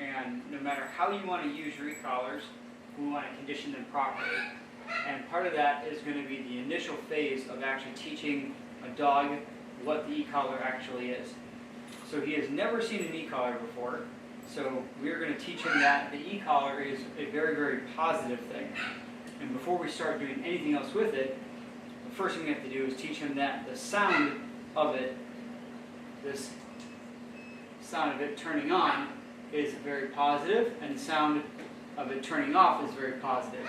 And no matter how you want to use your e-collars, we want to condition them properly. And part of that is going to be the initial phase of actually teaching a dog what the e-collar actually is. So he has never seen an e-collar before, so we're going to teach him that the e-collar is a very, very positive thing. And before we start doing anything else with it, the first thing we have to do is teach him that the sound of it, this sound of it turning on, is very positive, and the sound of it turning off is very positive.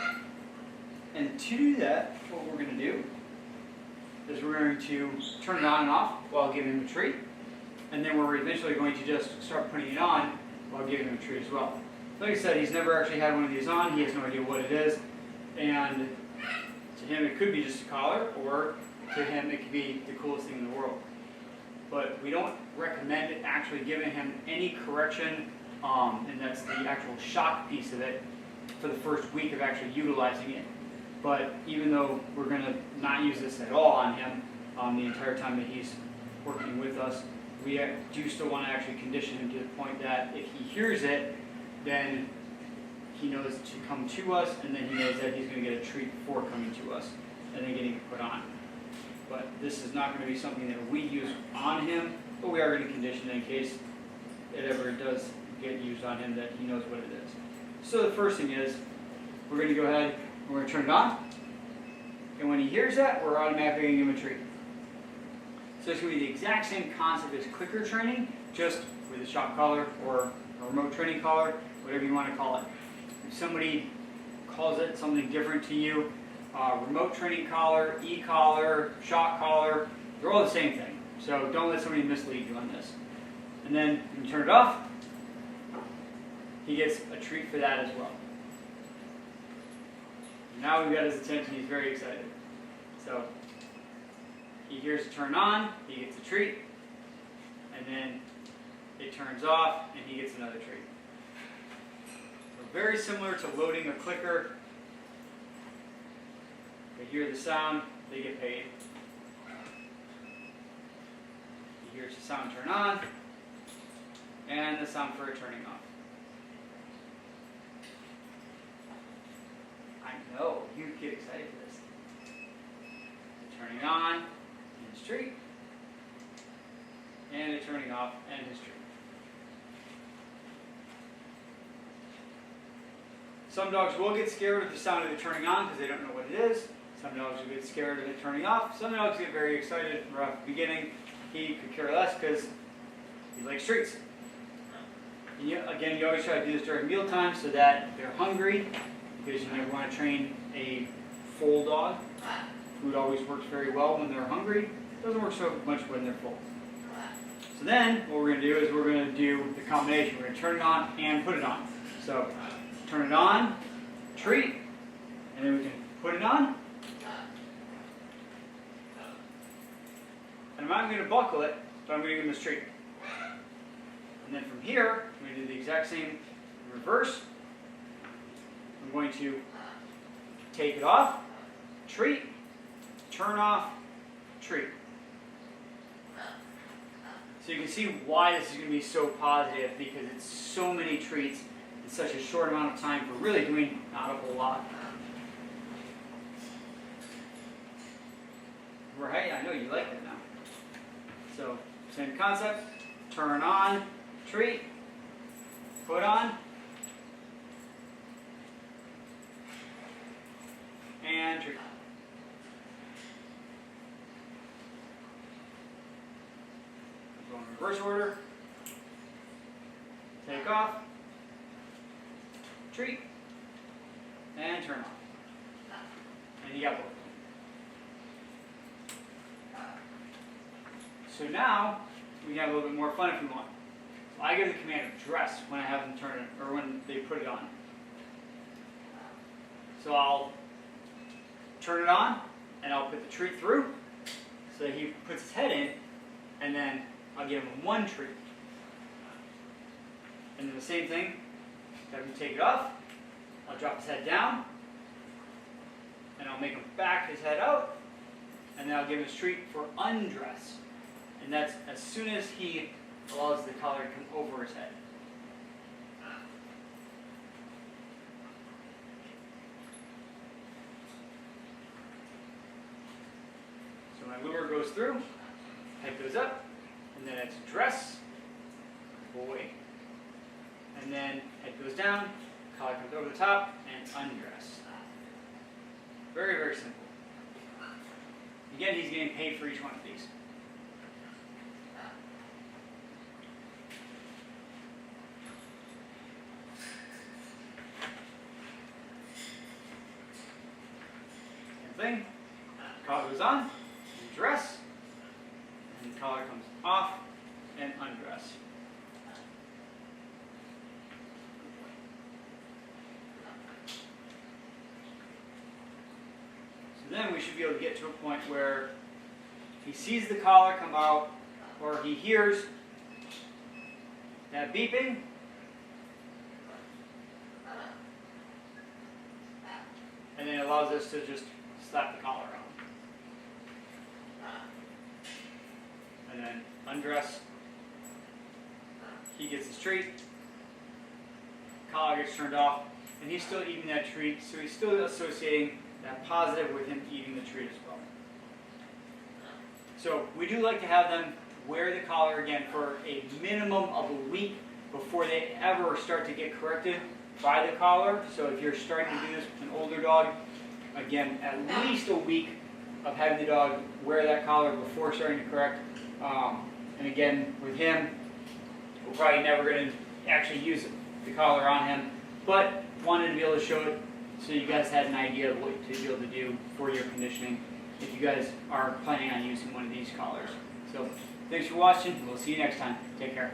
And to do that, what we're going to do is we're going to turn it on and off while giving him a treat. And then we're eventually going to just start putting it on while giving him a treat as well. Like I said, he's never actually had one of these on. He has no idea what it is. And to him, it could be just a collar, or to him, it could be the coolest thing in the world. But we don't recommend actually giving him any correction, and that's the actual shock piece of it, for the first week of actually utilizing it. But even though we're going to not use this at all on him the entire time that he's working with us, we do still want to actually condition him to the point that if he hears it, then he knows to come to us, and then he knows that he's going to get a treat before coming to us, and then getting it put on. But this is not going to be something that we use on him, but we are going to condition it in case it ever does get used on him, that he knows what it is. So the first thing is, we're going to go ahead, we're going to turn it on, and when he hears that, we're automatically going to give him a treat. So it's going to be the exact same concept as clicker training, just with a shock collar or a remote training collar, whatever you want to call it. If somebody calls it something different to you, remote training collar, e-collar, shock collar, they're all the same thing. So don't let somebody mislead you on this. And then when you turn it off, he gets a treat for that as well. Now we've got his attention, he's very excited. So he hears it turn on, he gets a treat, and then it turns off, and he gets another treat. So very similar to loading a clicker. They hear the sound, they get paid. He hears the sound turn on, and the sound for it turning off. I know, you get excited for this. Turning on, and his treat, and it turning off, and his treat. Some dogs will get scared with the sound of it turning on because they don't know what it is. Some dogs will get scared of it turning off. Some dogs get very excited right at the beginning. He could care less because he likes treats. And again, you always try to do this during meal time so that they're hungry, because you never want to train a full dog. Food always works very well when they're hungry. It doesn't work so much when they're full. So then, what we're going to do is we're going to do the combination. We're going to turn it on and put it on. So, turn it on, treat, and then we can put it on. And I'm not going to buckle it, but I'm going to give him this treat. And then from here, I'm going to do the exact same in reverse. I'm going to take it off, treat, turn off, treat. So you can see why this is going to be so positive, because it's so many treats in such a short amount of time for really doing not a whole lot. Right? I know you like it now. So, same concept. Turn on, treat, put on, and treat. Go in reverse order. Take off, treat, and turn off. And you got both. So now we can have a little bit more fun if we want. So I give the command of dress when I have them turn it, or when they put it on. So I'll turn it on, and I'll put the treat through. So he puts his head in, and then I'll give him one treat. And then the same thing, have him take it off. I'll drop his head down, and I'll make him back his head out, and then I'll give him his treat for undress. And that's as soon as he allows the collar to come over his head. goes through, head goes up, and then it's dress, boy. And then head goes down, collar comes over the top, and undress. Very, very simple. Again, he's getting paid for each one of these. Same thing. Collar goes on, and dress, and collar comes off, and undress. So then we should be able to get to a point where he sees the collar come out, or he hears that beeping, and then it allows us to just slap the collar on. And then undress. He gets his treat. Collar gets turned off, and he's still eating that treat, so he's still associating that positive with him eating the treat as well. So we do like to have them wear the collar again for a minimum of a week before they ever start to get corrected by the collar. So if you're starting to do this with an older dog, again, at least a week of having the dog wear that collar before starting to correct. And again, with him, we're probably never going to actually use the collar on him, but wanted to be able to show it so you guys had an idea of what to be able to do for your conditioning if you guys are planning on using one of these collars. So thanks for watching. We'll see you next time. Take care.